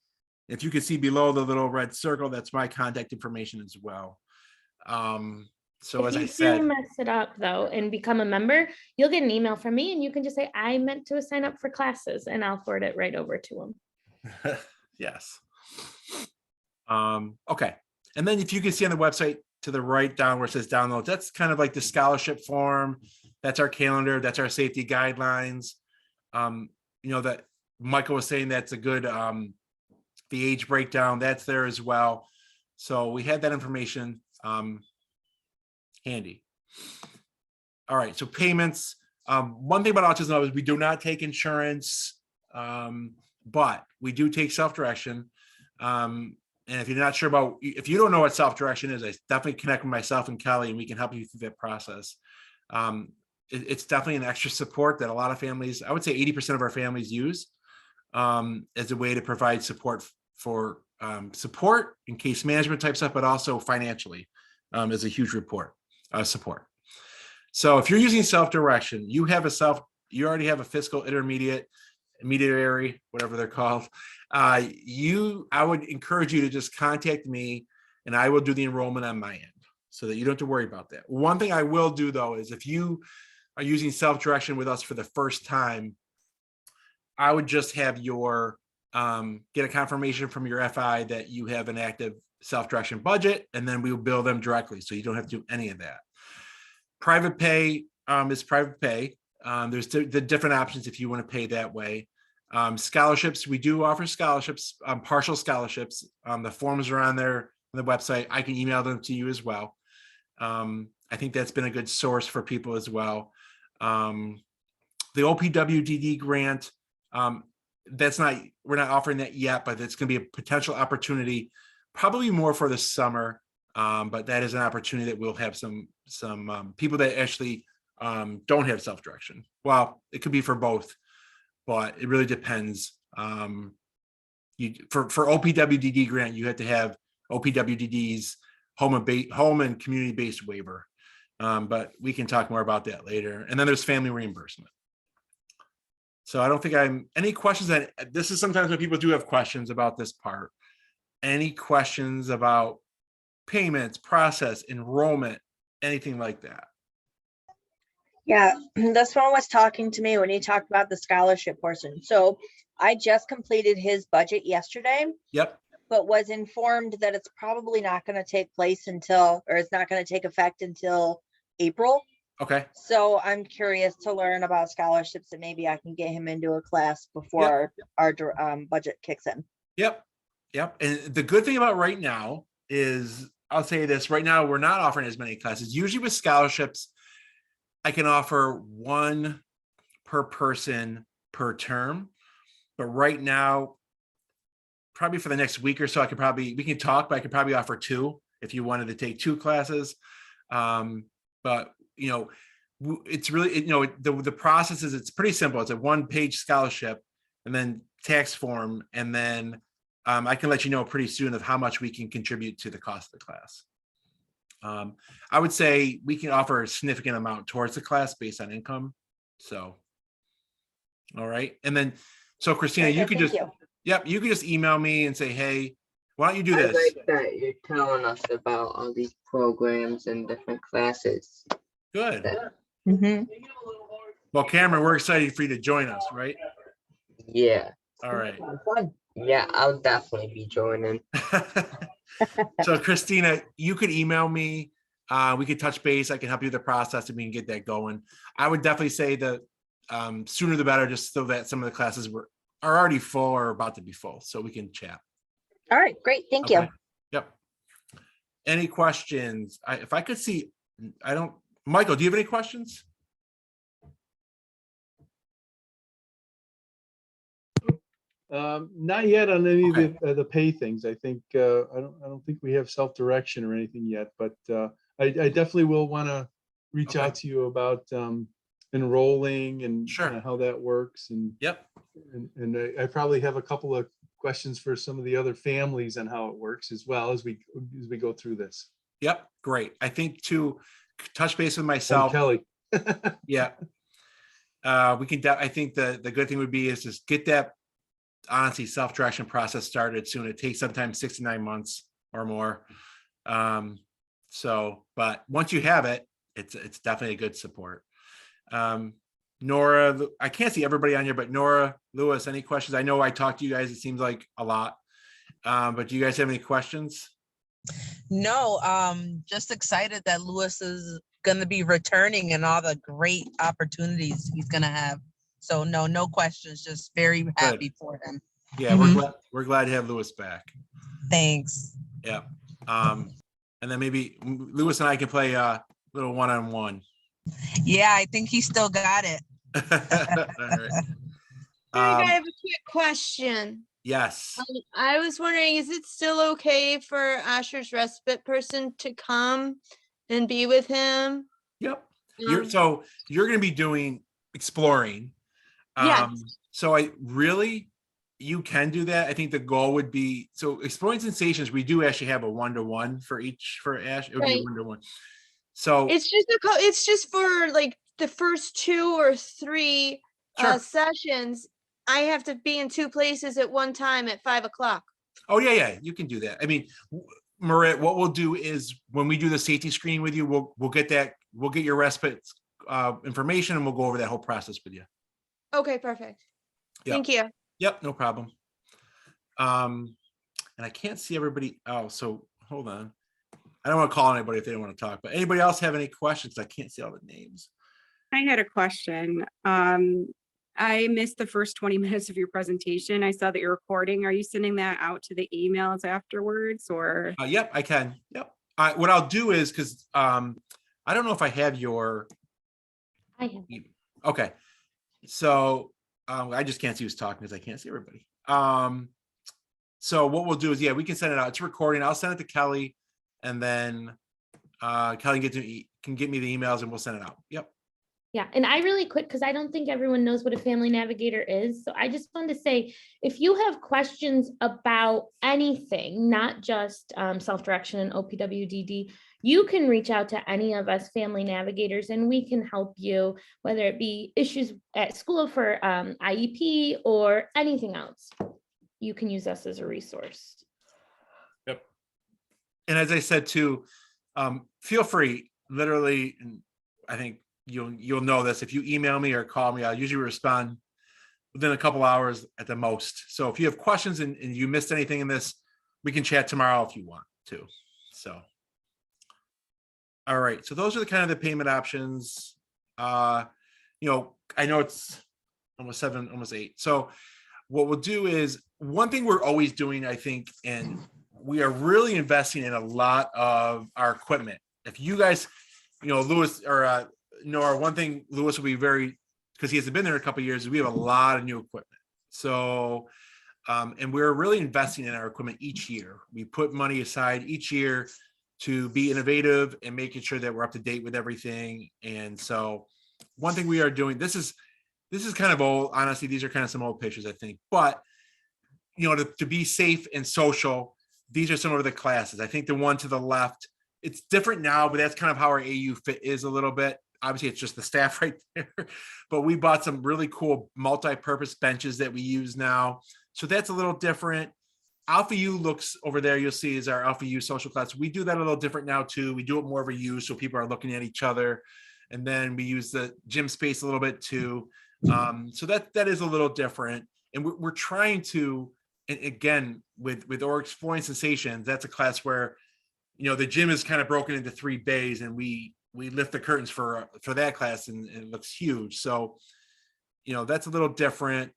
if you can see below the little red circle, that's my contact information as well. So as I said, if you mess it up though and become a member, you'll get an email from me, and you can just say, I meant to sign up for classes, and I'll forward it right over to them. yes. Okay. And then if you can see on the website to the right down where it says download, that's kind of like the scholarship form. That's our calendar. That's our safety guidelines. That Michael was saying, that's a good, the age breakdown, that's there as well. So we had that information handy. All right, so payments. One thing about autism is we do not take insurance, but we do take self-direction. And if you're not sure if you don't know what self-direction is, I definitely connect with myself and Kelly, and we can help you through that process. It's definitely an extra support that a lot of families, I would say 80% of our families use as a way to provide support for support and case management type stuff, but also financially is a huge support. So if you're using self-direction, you already have a fiscal intermediary, whatever they're called. I would encourage you to just contact me, and I will do the enrollment on my end so that you don't have to worry about that. One thing I will do though is if you are using self-direction with us for the first time, I would just have your get a confirmation from your FI that you have an active self-direction budget, and then we will bill them directly, so you don't have to do any of that. Private pay is private pay. There's the different options if you want to pay that way. Scholarships, we do offer scholarships, partial scholarships. The forms are on there on the website. I can email them to you as well. I think that's been a good source for people as well. The OPWDD grant, we're not offering that yet, but it's going to be a potential opportunity, probably more for the summer. But that is an opportunity that we'll have some people that actually don't have self-direction. Well, it could be for both, but it really depends. For OPWDD grant, you have to have OPWDD's home and community-based waiver. But we can talk more about that later. And then there's family reimbursement. So I don't think any questions this is sometimes when people do have questions about this part. Any questions about payments, process, enrollment, anything like that? Yeah, this one was talking to me when he talked about the scholarship portion. So I just completed his budget yesterday. Yep. But was informed that it's probably not going to take place it's not going to take effect until April. Okay. So I'm curious to learn about scholarships, and maybe I can get him into a class before our budget kicks in. Yep. And the good thing about right now is, I'll say this, right now, we're not offering as many classes. Usually with scholarships, I can offer one per person per term. But right now, probably for the next week or so, we can talk, but I could probably offer two if you wanted to take two classes. But it's really, the process is, it's pretty simple. It's a 1-page scholarship and then tax form. And then I can let you know pretty soon of how much we can contribute to the cost of the class. I would say we can offer a significant amount towards the class based on income. So, all right. And then, so Christina, Okay, you could thank just, you. Yep, you can just email me and say, hey, why don't you do I this? like that you're telling us about all these programs and different classes. Good. Mhm. Well, Cameron, we're excited for you to join us, right? Yeah. All right. Fun. Yeah, I'll definitely be joining. So Christina, you could email me. We could touch base. I can help you with the process and we can get that going. I would definitely say that sooner the better, just so that some of the classes are already full or about to be full, so we can chat. All right, great. Thank you. Okay. Yep. Any questions? If I could see, Michael, do you have any questions? Not yet on any Okay. of the pay things. I think I don't think we have self-direction or anything yet, but I definitely will want to reach Okay. out to you about enrolling and Sure. how that works. And Yep. I probably have a couple of questions for some of the other families on how it works as well as we go through this. Yep. Great. I think to touch base with And myself. Kelly. Yeah. We can, I think the good thing would be is just get that, honestly, self-direction process started soon. It takes sometimes 6 to 9 months or more. But once you have it, it's definitely a good support. Nora, I can't see everybody on here, but Nora, Lewis, any questions? I know I talked to you guys, it seems like a lot. But do you guys have any questions? No, just excited that Lewis is going to be returning and all the great opportunities he's going to have. So no questions, just very happy for him. Yeah, we're glad to have Lewis back. Thanks. Yeah. And then maybe Lewis and I can play a little one-on-one. Yeah, I think he still got it. All right. I have a quick question. Yes. I was wondering, is it still okay for Asher's respite person to come and be with him? Yep. You're going to be doing exploring. Yes. So you can do that. I think the goal would be, so exploring sensations, we do actually have a 1-to-1 for Ash. It would be a 1-to-1. So It's just for like the first 2 or 3 Sure. sessions. I have to be in 2 places at one time at 5 o'clock. Oh yeah, you can do that. I mean, Marit, what we'll do is when we do the safety screening with you, we'll get your respite information and we'll go over that whole process with you. Okay, perfect. Yep. Thank you. Yep, no problem. And I can't see everybody. Oh, so hold on. I don't want to call anybody if they don't want to talk, but anybody else have any questions? I can't see all the names. I had a question. I missed the first 20 minutes of your presentation. I saw that you're recording. Are you sending that out to the emails afterwards or? Yep, I can. Yep. What I'll do is, because I don't know if I have your. I have. Okay. So I just can't see who's talking because I can't see everybody. So what we'll do is, we can send it out. It's recording. I'll send it to Kelly, and then Kelly can get me the emails and we'll send it out. Yep. Yeah, and I really quick, because I don't think everyone knows what a family navigator is. So I just wanted to say, if you have questions about anything, not just self-direction and OPWDD, you can reach out to any of us family navigators and we can help you, whether it be issues at school for IEP or anything else. You can use us as a resource. Yep. And as I said too, feel free, literally, and I think you'll know this, if you email me or call me, I'll usually respond within a couple hours at the most. So if you have questions and you missed anything in this, we can chat tomorrow if you want to. So, all right. So those are the kind of the payment options. I know it's almost 7, almost 8. So what we'll do is, one thing we're always doing, I think, and we are really investing in a lot of our equipment. If you guys, Lewis or Nora, one thing Lewis will be because he hasn't been there a couple of years, we have a lot of new equipment. So, and we're really investing in our equipment each year. We put money aside each year to be innovative and making sure that we're up to date with everything. And so one thing we are doing, this is kind of old, honestly, these are kind of some old pictures, I think, but to be safe and social, these are some of the classes. I think the one to the left, it's different now, but that's kind of how our AU fit is a little bit. Obviously, it's just the staff right there, but we bought some really cool multi-purpose benches that we use now. So that's a little different. Alpha U looks over there, you'll see is our Alpha U social class. We do that a little different now too. We do it more of a U, so people are looking at each other. And then we use the gym space a little bit too. So that is a little different. And we're trying to, and again, with Or Exploring Sensations, that's a class where, you know, the gym is kind of broken into 3 bays, and we lift the curtains for that class, and it looks huge. So, you know, that's a little different.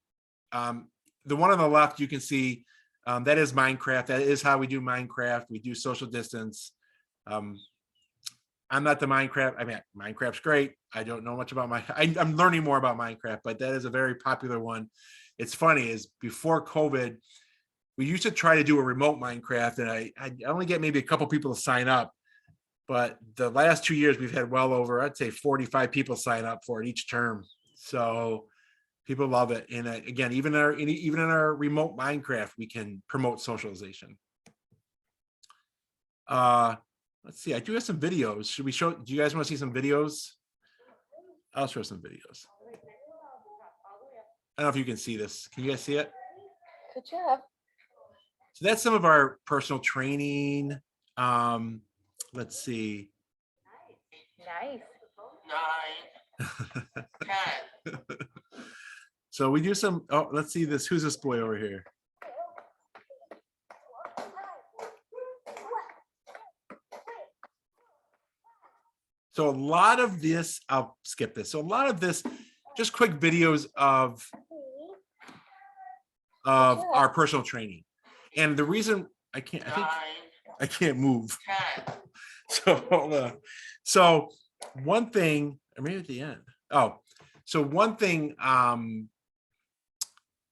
The one on the left, you can see, that is Minecraft. That is how we do Minecraft. We do social distance. I'm not the Minecraft. I mean, Minecraft's great. I don't know much about I'm learning more about Minecraft, but that is a very popular one. It's funny, is before COVID, we used to try to do a remote Minecraft, and I only get maybe a couple people to sign up. But the last 2 years, we've had well over, I'd say 45 people sign up for it each term. So people love it. And again, even in our remote Minecraft, we can promote socialization. Let's see, I do have some videos. Should we show, do you guys want to see some videos? I'll show some videos. I don't know if you can see this. Can you guys see it? Good job. So that's some of our personal training. Let's see. Nice. 9, 10. So we do some, oh, let's see this. Who's this boy over here? So a lot of this, I'll skip this. So a lot of this, just quick videos of our personal training. And the reason I think I can't move. 10. So one thing, or maybe at the end. Oh, so one thing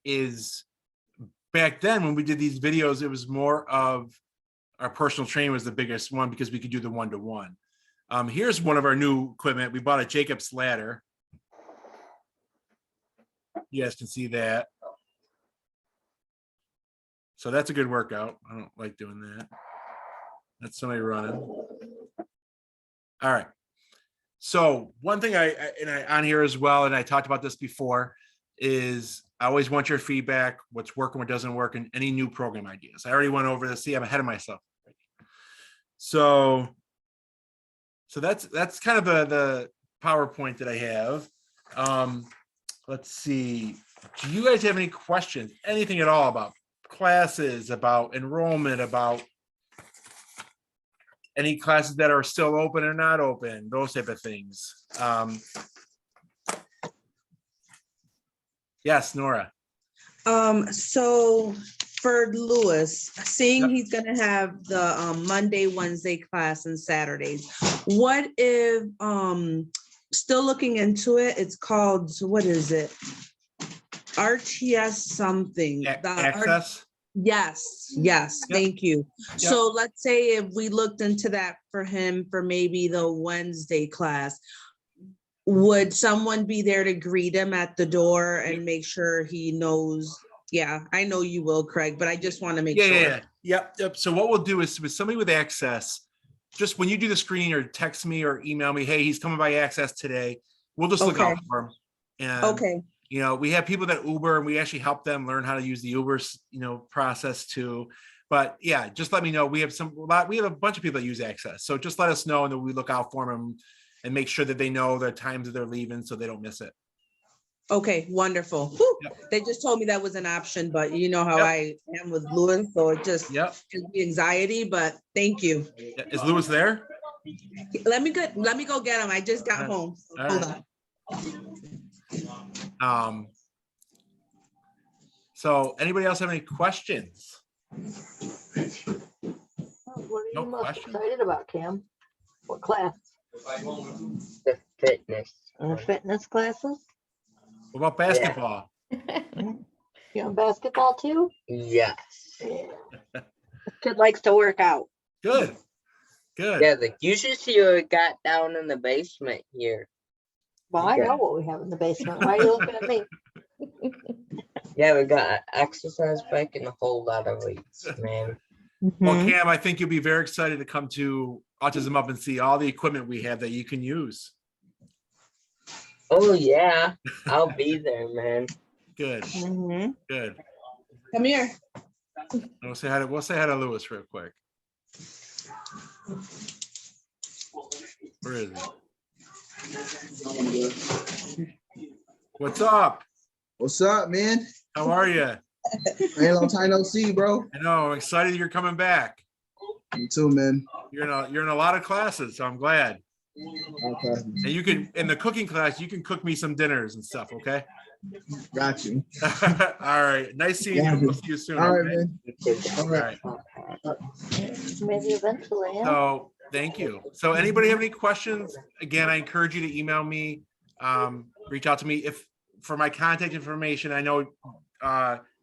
is back then when we did these videos, it was more of our personal training was the biggest one because we could do the one-to-one. Here's one of our new equipment. We bought a Jacob's ladder. You guys can see that. So that's a good workout. I don't like doing that. That's somebody running. All right. So one thing I on here as well, and I talked about this before, is I always want your feedback, what's working, what doesn't work, and any new program ideas. I already went over this. See, I'm ahead of myself. So that's kind of the PowerPoint that I have. Let's see. Do you guys have any questions? Anything at all about classes, about enrollment, about any classes that are still open or not open, those type of things? Yes, Nora. So for Lewis, seeing Yep. he's gonna have the Monday, Wednesday class and Saturdays, what if still looking into it, it's called, what is it? RTS something. Access? Yes, Yep. thank you. Yep. So let's say if we looked into that for him for maybe the Wednesday class, would someone be there to greet him at the door and make sure he knows? Yeah, I know you will, Craig, but I just want to make sure. Yep. So what we'll do is with somebody with access, just when you do the screening or text me or email me, hey, he's coming by access today, we'll just look out Okay. for him. And Okay, you know, we have people that Uber and we actually help them learn how to use the Uber, process too. But yeah, just let me know. We have a bunch of people that use access. So just let us know and then we look out for them and make sure that they know the times that they're leaving so they don't miss it. okay, wonderful. Whew. Yep. They just told me that was an option, but you know how Yep. I am with Lewis, so it just Yep. gives me anxiety, but thank you. Is Lewis there? Let me go get him. I just got home. All Hold right. on. So anybody else have any questions? What are No you most question. excited about, Cam? What class? The fitness. Fitness classes? What about basketball? You on basketball too? Yes. Kid likes to work out. Good. Yeah, you should see what we got down in the basement here. Well, I Yeah. know what we have in the basement. Why are you looking at me? Yeah, we got an exercise bike and a whole lot of weights, man. Well, Mm-hmm. Cam, I think you'll be very excited to come to Autism Up and see all the equipment we have that you can use. Oh yeah, I'll be there, man. Good. Mm-hmm. Good. Come here. We'll say hi to Lewis real quick. Where is he? What's up? What's up, man? How are you? Hey, long time no see, bro. I know. I'm excited you're coming back. Me too, man. You're in a lot of classes, so I'm glad. Okay. And you can, in the cooking class, you can cook me some dinners and stuff. Okay. Got you. All right. Nice seeing you. We'll see you soon. All right, Okay? man. All All right. right. Maybe eventually, yeah. So thank you. So anybody have any questions? Again, I encourage you to email me, reach out to me. If for my contact information, I know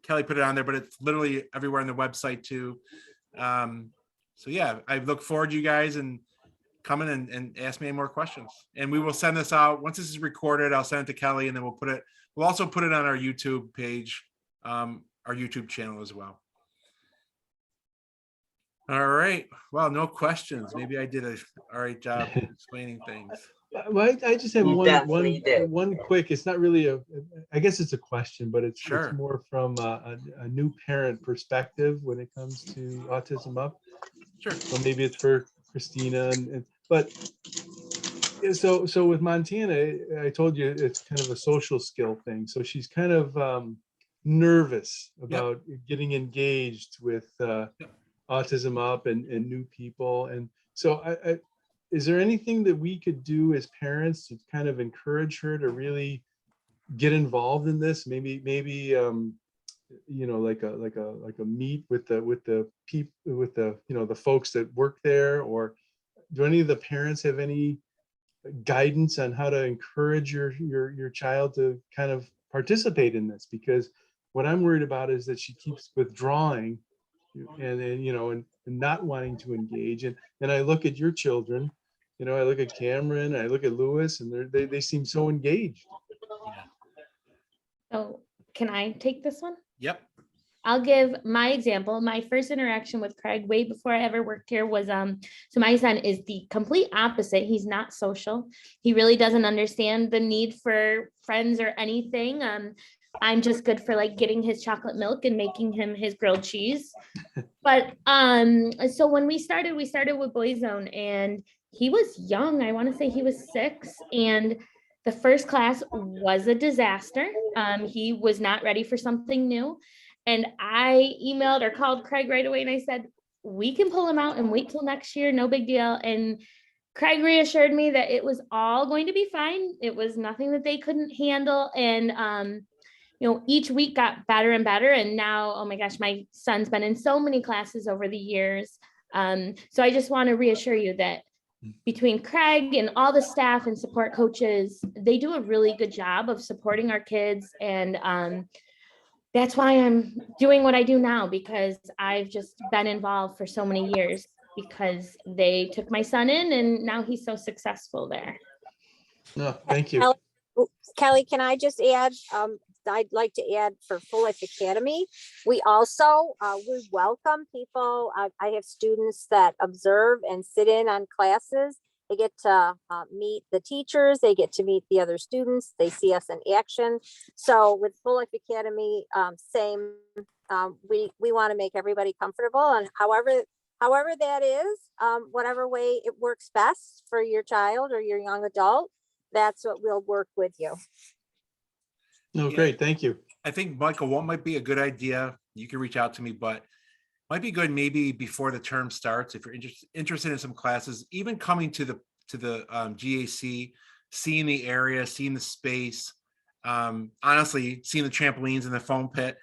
Kelly put it on there, but it's literally everywhere on the website too. So yeah, I look forward to you guys and coming and ask me any more questions. And we will send this out. Once this is recorded, I'll send it to Kelly and then we'll also put it on our YouTube page, our YouTube channel as well. All right. Well, no questions. Maybe I did a all right job explaining things. Well, I just have You definitely did. one quick, it's not really I guess it's a question, but it's Sure. more from a new parent perspective when it comes to Autism Up. Sure. So maybe it's for Christina but so with Montana, I told you it's kind of a social skill thing. So she's kind of nervous about getting engaged with Autism Up and new people. And so is there anything that we could do as parents to kind of encourage her to really get involved in this? Maybe you know, like a meet with the people, with the the folks that work there, or do any of the parents have any guidance on how to encourage your child to kind of participate in this? Because what I'm worried about is that she keeps withdrawing and not wanting to engage. And I look at your children, I look at Cameron, I look at Lewis, and they seem so engaged. So can I take this one? Yep. I'll give my example. My first interaction with Craig way before I ever worked here was, so my son is the complete opposite. He's not social. He really doesn't understand the need for friends or anything. I'm just good for like getting his chocolate milk and making him his grilled cheese. But so when we started with Boyzone, and he was young. I want to say he was 6, and the first class was a disaster. He was not ready for something new. And I emailed or called Craig right away and I said, we can pull him out and wait till next year, no big deal. And Craig reassured me that it was all going to be fine. It was nothing that they couldn't handle. And each week got better and better. And now, oh my gosh, my son's been in so many classes over the years. So I just want to reassure you that between Craig and all the staff and support coaches, they do a really good job of supporting our kids. And that's why I'm doing what I do now, because I've just been involved for so many years, because they took my son in and now he's so successful there. No, thank you. Kelly, can I just add, I'd like to add for Full Life Academy, we also, we welcome people. I have students that observe and sit in on classes. They get to meet the teachers, they get to meet the other students, they see us in action. So with Full Life Academy, same, we want to make everybody comfortable, and however that is, whatever way it works best for your child or your young adult, that's what we'll work with you. No, great, thank you. I think, Michael, what might be a good idea, you can reach out to me, but might be good maybe before the term starts, if you're interested in some classes, even coming to the GAC, seeing the area, seeing the space, honestly, seeing the trampolines and the foam pit,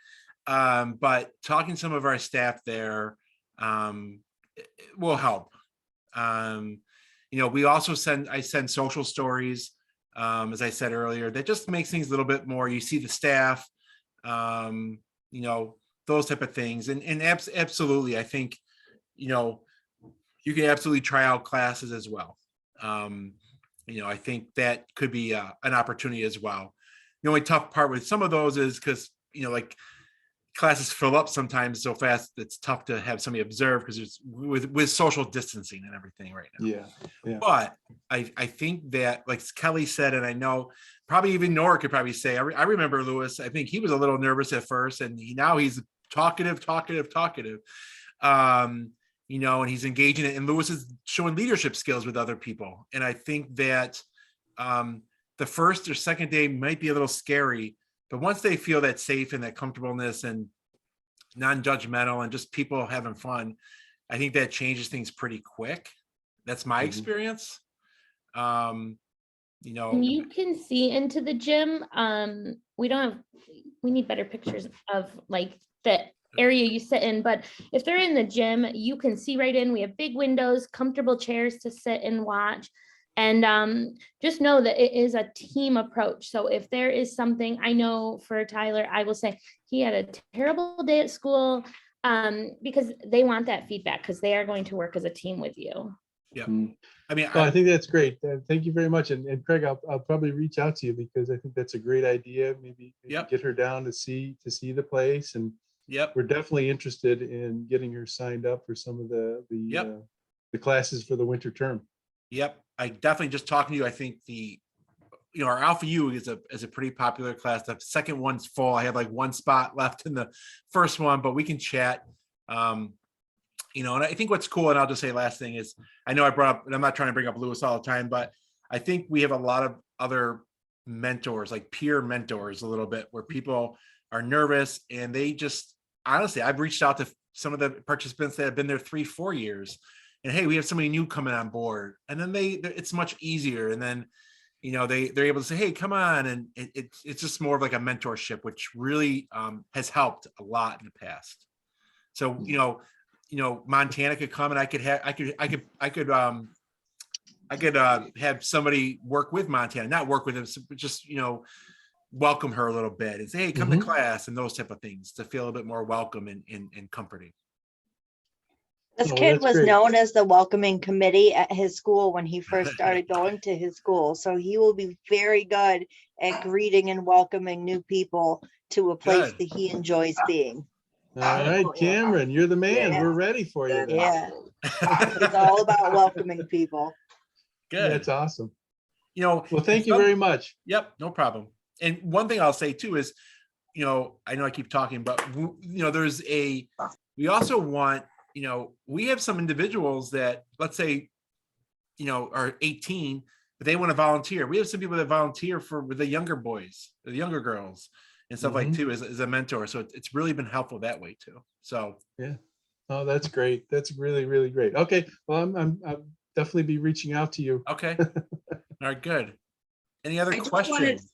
but talking to some of our staff there will help. We also I send social stories, as I said earlier, that just makes things a little bit more, you see the staff, those type of things. And absolutely, I think, you can absolutely try out classes as well. I think that could be an opportunity as well. The only tough part with some of those is because, like classes fill up sometimes so fast, it's tough to have somebody observe because it's with social distancing and everything right now. Yeah. But I think that, like Kelly said, and I know probably even Nora could probably say, I remember Lewis, I think he was a little nervous at first, and now he's talkative. You know, and he's engaging it, and Lewis is showing leadership skills with other people. And I think that the first or second day might be a little scary, but once they feel that safe and that comfortableness and non-judgmental and just people having fun, I think that changes things pretty quick. That's my experience. You know, And you can see into the gym. We need better pictures of like the area you sit in, but if they're in the gym, you can see right in. We have big windows, comfortable chairs to sit and watch. And just know that it is a team approach. So if there is something, I know for Tyler, I will say he had a terrible day at school, because they want that feedback because they are going to work as a team with you. yeah. I mean, I think that's great. Thank you very much. And Craig, I'll probably reach out to you because I think that's a great idea. Maybe get her down to see the place. And we're definitely interested in getting her signed up for some of the classes for the winter term. Yep. I definitely, just talking to you, I think our Alpha U is a pretty popular class. The second one's full. I have like one spot left in the first one, but we can chat. You know, and I think what's cool, and I'll just say last thing is, I know I brought up, and I'm not trying to bring up Lewis all the time, but I think we have a lot of other mentors, like peer mentors a little bit, where people are nervous and they just, honestly, I've reached out to some of the participants that have been there 3-4 years, and hey, we have somebody new coming on board, and then it's much easier. And then, you know, they're able to say, hey, come on. And it's just more of like a mentorship, which really has helped a lot in the past. So, you know, Montana could come and I could have somebody work with Montana, not work with him, but just, you know, welcome her a little bit and say, hey, come to class, and those type of things to feel a bit more welcome and comforting. This kid was known as the welcoming committee at his school when he first started going to his school. So he will be very good at greeting and welcoming new people to a place that he enjoys being. All right, Cameron, you're the man. Yeah. We're ready for you. Then. Yeah. It's all about welcoming people. Good. That's awesome. You know, well, thank you very much. Yep, no problem. And one thing I'll say too is, you know, I know I keep talking, but you know, we also want, you know, we have some individuals that, let's say, you know, are 18, but they want to volunteer. We have some people that volunteer for the younger boys, the younger girls, and stuff like too, as a mentor. So it's really been helpful that way too. So yeah. Oh, that's great. That's really, really great. Okay. Well, I'll definitely be reaching out to you. Okay. All right, good. Any other questions?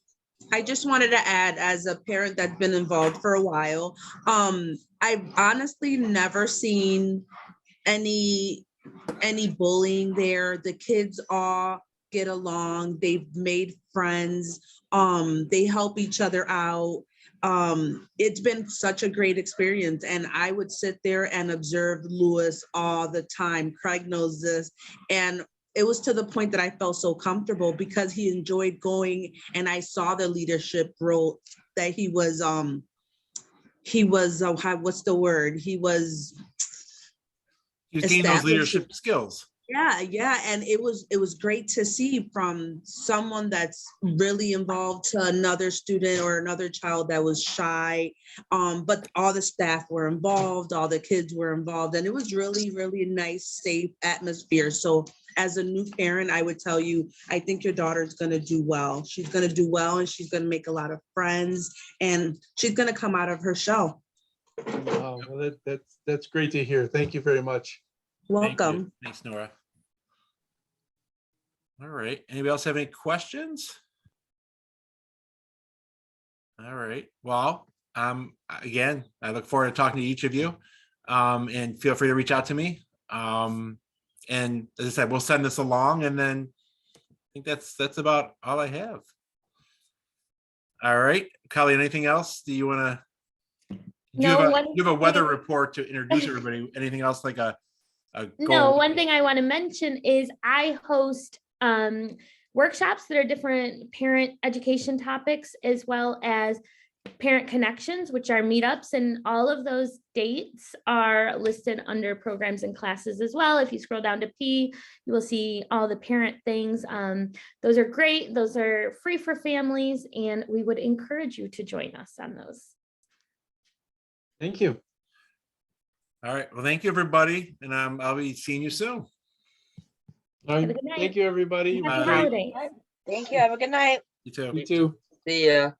I just wanted to add, as a parent that's been involved for a while, I've honestly never seen any bullying there. The kids all get along. They've made friends. They help each other out. It's been such a great experience, and I would sit there and observe Lewis all the time. Craig knows this, and it was to the point that I felt so comfortable because he enjoyed going, and I saw the leadership role that he was what's the word? He was gaining those leadership skills. Yeah. And it was great to see from someone that's really involved to another student or another child that was shy. But all the staff were involved, all the kids were involved, and it was really, really nice, safe atmosphere. So as a new parent, I would tell you, I think your daughter's going to do well. She's going to do well, and she's going to make a lot of friends, and she's going to come out of her shell. Wow, well, that's great to hear. Thank you very much. Welcome. Thanks, Nora. All right. Anybody else have any questions? All right. Well, again, I look forward to talking to each of you, and feel free to reach out to me. And as I said, we'll send this along, and then I think that's about all I have. All right, Kelly, anything else? Do you want to? You have a weather report to introduce everybody. Anything else like a goal? No, one thing I want to mention is I host workshops that are different parent education topics, as well as parent connections, which are meetups, and all of those dates are listed under programs and classes as well. If you scroll down to P, you will see all the parent things. Those are great. Those are free for families, and we would encourage you to join us on those. Thank you. All right. Well, thank you, everybody. And I'll be seeing you soon. All right, Have a good night. thank you, everybody. Happy Bye. holidays. Thank you. Have a good night. You too. You too. See ya.